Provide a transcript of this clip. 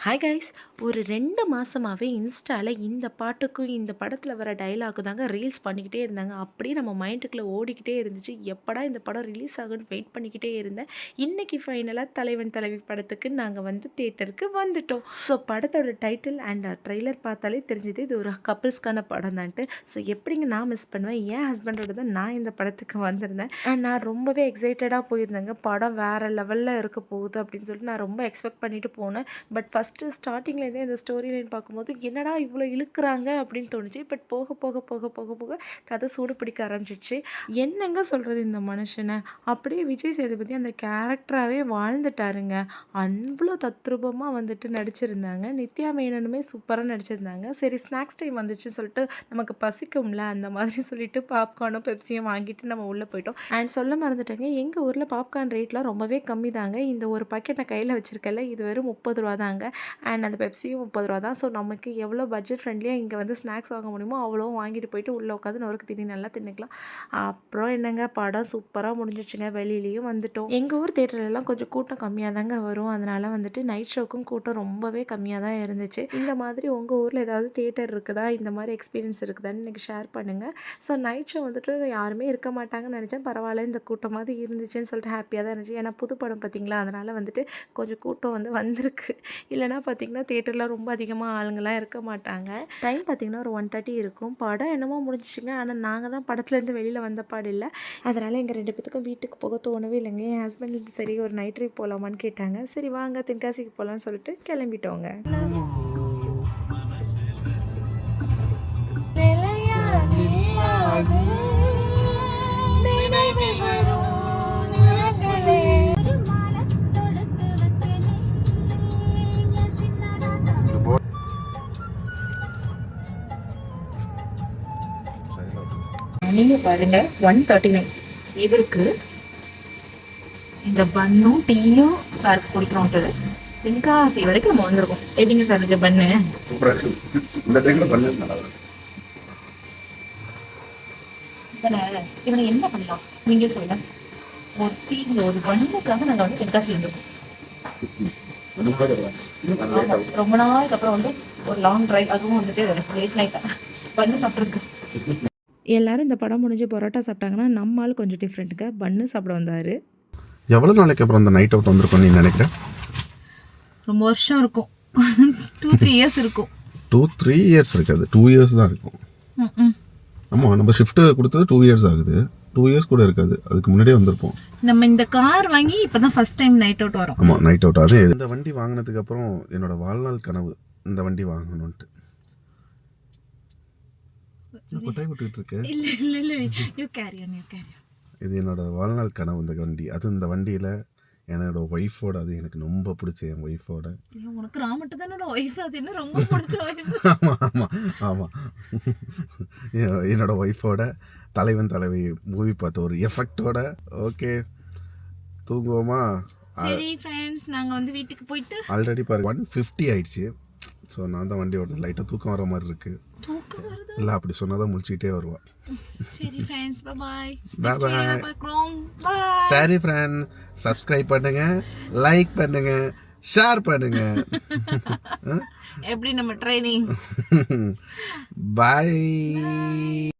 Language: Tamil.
ஹாய் கைஸ், ஒரு 2 மாசமாவே இன்ஸ்டால இந்த பாட்டுக்கும், இந்த படத்துல வர டயலாக்கு தாங்க ரீல்ஸ் பண்ணிக்கிட்டே இருந்தாங்க. அப்படியே நம்ம மைண்டுக்குள்ள ஓடிக்கிட்டே இருந்துச்சு. எப்படா இந்த படம் ரிலீஸ் ஆகும்னு வெயிட் பண்ணிக்கிட்டே இருந்தேன். இன்னைக்கு ஃபைனலா தலைவன், தலைவி படத்துக்கு நாங்க வந்து தியேட்டருக்கு வந்துட்டோம். ஸோ படத்தோட டைட்டில் அண்ட் ட்ரெய்லர் பார்த்தாலே தெரிஞ்சுது இது ஒரு கப்பிள்ஸ்க்கான படம் தான்ட்டு. ஸோ எப்படிங்க நான் மிஸ் பண்ணுவேன்? என் ஹஸ்பண்டோட தான் நான் இந்த படத்துக்கு வந்திருந்தேன். அண்ட் நான் ரொம்பவே எக்ஸைட்டடாக போயிருந்தேங்க. படம் வேறு லெவலில் இருக்க போகுது அப்படின்னு சொல்லிட்டு நான் ரொம்ப எக்ஸ்பெக்ட் பண்ணிட்டு போனேன். பட் ஃபஸ்ட்டு ஸ்டார்டிங்லேருந்தே இந்த ஸ்டோரி லைன் பார்க்கும்போது என்னடா இவ்வளோ இழுக்கிறாங்க அப்படின்னு தோணுச்சு. பட் போக போக போக போக போக கதை சூடு பிடிக்க ஆரம்பிச்சிச்சு. என்னங்க சொல்கிறது இந்த மனுஷனை, அப்படியே விஜய் சேதுபதி அந்த கேரக்டராகவே வாழ்ந்துட்டாருங்க. அவ்வளோ தத்ரூபமாக வந்துட்டு நடிச்சிருந்தாங்க. நித்யா மேனனுமே சூப்பராக நடிச்சிருந்தாங்க. சரி, ஸ்நாக்ஸ் டைம் வந்துச்சுன்னு சொல்லிட்டு நமக்கு பசிக்கும்ல, அந்த மாதிரி சொல்லிட்டு பாப்கார்னும் பெப்சியும் வாங்கிட்டு நம்ம உள்ளே போயிட்டோம். அண்ட் சொல்ல மறந்துட்டேங்க, எங்கள் ஊரில் பாப்கார்ன் ரேட்லாம் ரொம்பவே கம்மி தாங்க. இந்த ஒரு பாக்கெட் நான் கையில் வச்சுருக்கேன்ல, இது வெறும் 30 ரூபா தாங்க. அண்ட் அந்த பெப்சியும் 30 ரூபா தான். ஸோ நமக்கு எவ்வளோ பட்ஜெட் ஃப்ரெண்ட்லியாக இங்கே வந்து ஸ்நாக்ஸ் வாங்க முடியுமோ அவ்வளோ வாங்கிட்டு போயிட்டு உள்ளே உட்காந்து நொறுக்கு தீனி நல்லா தின்னுக்கலாம். அப்புறம் என்னங்க, படம் சூப்பராக முடிஞ்சிச்சுங்க. வெளியிலையும் வந்துட்டோம். எங்கள் ஊர் தேட்டர்லாம் கொஞ்சம் கூட்டம் கம்மியாக தாங்க வரும். அதனால் வந்துட்டு நைட் ஷோக்கும் கூட்டம் ரொம்பவே கம்மியாக தான் இருந்துச்சு. இந்த மாதிரி உங்கள் ஊரில் ஏதாவது தேட்டர் இருக்குதா, இந்த மாதிரி எக்ஸ்பீரியன்ஸ் இருக்குதான்னு எனக்கு ஷேர் பண்ணுங்கள். ஸோ நைட் ஷோ வந்துட்டு யாருமே இருக்க மாட்டாங்கன்னு நினச்சேன். பரவாயில்ல, இந்த கூட்டமாவது இருந்துச்சுன்னு சொல்லிட்டு ஹாப்பியாக தான் இருந்துச்சு. ஏன்னா புது படம் பார்த்தீங்களா, அதனால் வந்துட்டு கொஞ்சம் கூட்டம் வந்திருக்கு. இல்லைனா பார்த்திங்கன்னா தேட்டரில் ரொம்ப அதிகமாக ஆளுங்கள்லாம் இருக்க மாட்டாங்க. டைம் பார்த்திங்கன்னா ஒரு 1:30 இருக்கும். படம் என்னமோ முடிஞ்சிச்சுங்க. ஆனால் நாங்கள் தான் படத்துலேருந்து வெளியில் வந்த பாடு இல்லை. அதனால் எங்கள் 2 பேத்துக்கும் வீட்டுக்கு போக தோணவே இல்லைங்க. என் ஹஸ்பண்ட் சரி ஒரு நைட் ட்ரிப் போகலாமான்னு கேட்டாங்க. சரி வாங்க தென்காசிக்கு போகலான்னு சொல்லிட்டு கிளம்பிட்டோங்க. நீங்கள் பாருங்கள், 139 இவருக்கு இந்த பன்னும் டீயும் சாருக்கு பிடிக்கிறோன்ட்டு தென்காசி வரைக்கும் நம்ம வந்திருக்கோம். எப்படிங்க சார் இருக்கு பண்ணு? இவனை என்ன பண்ணலாம் நீங்க சொல்லுங்க. ஒரு டீ ஒரு பண்ணுக்காக நாங்கள் வந்து தென்காசி வந்திருக்கோம். ரொம்ப நாளுக்கு அப்புறம் வந்து ஒரு லாங் டிரைவ், அதுவும் வந்துட்டு லேட் நைட்டாக பண்ணு சாப்பிட்ருக்கு. எல்லாரும் இந்த படம் முடிஞ்சு பரோட்டா சாப்பிட்டாங்கன்னா, நம்ம ஆள் கொஞ்சம் டிஃப்ரெண்ட்டுங்க. பன்னு சாப்பிட வந்தார். எவ்வளோ நாளைக்கு அப்புறம் அந்த நைட் அவுட் வந்திருக்கும் நீ நினைக்கிறேன்? ரொம்ப வருஷம் இருக்கும். 2-3 இயர்ஸ் இருக்கும். 2-3 இயர்ஸ் இருக்காது, 2 இயர்ஸ் தான் இருக்கும். ஆமாம், நம்ம ஷிஃப்ட் கொடுத்தது 2 இயர்ஸ் ஆகுது. 2 இயர்ஸ் கூட இருக்காது, அதுக்கு முன்னாடியே வந்திருப்போம். நம்ம இந்த கார் வாங்கி இப்போதான் ஃபர்ஸ்ட் டைம் நைட் அவுட் வரோம். ஆமாம், நைட் அவுட். அது இந்த வண்டி வாங்கினதுக்கு அப்புறம் என்னோட வாழ்நாள் கனவு இந்த வண்டி வாங்கணும்ட்டு. கொட்டாய் விட்டுட்டு இருக்கேன். இது என்னோட வாழ்நாள் கனவு இந்த வண்டி. அது இந்த வண்டியில் என்னோட ஒய்ஃபோட, அது எனக்கு ரொம்ப பிடிச்ச என் ஒய்ஃபோட. உனக்கு நான் மட்டும் தான் என்னோட ஒய்ஃப், அது என்ன ரொம்ப பிடிச்ச ஒய்ஃப். ஆமாம் ஆமாம் ஆமாம், என்னோட ஒய்ஃபோட தலைவன் தலைவி மூவி பார்த்த ஒரு எஃபெக்டோட. ஓகே, தூங்குவோமா? சரி ஃப்ரெண்ட்ஸ், நாங்கள் வந்து வீட்டுக்கு போயிட்டு ஆல்ரெடி பாரு 1:50 ஆயிடுச்சு. ஸோ நான் தான் வண்டி ஓட்டணும். லைட்டாக தூக்கம் வர மாதிரி இருக்கு. இல்லை, அப்படி சொன்னால் தான் முழிச்சிக்கிட்டே வருவா. சரி ஃப்ரெண்ட்ஸ், பை பாய். சரி ஃப்ரெண்ட், சப்ஸ்கிரைப் பண்ணுங்க, லைக் பண்ணுங்க, ஷேர் பண்ணுங்க. எப்படி நம்ம ட்ரைனிங். பாய்.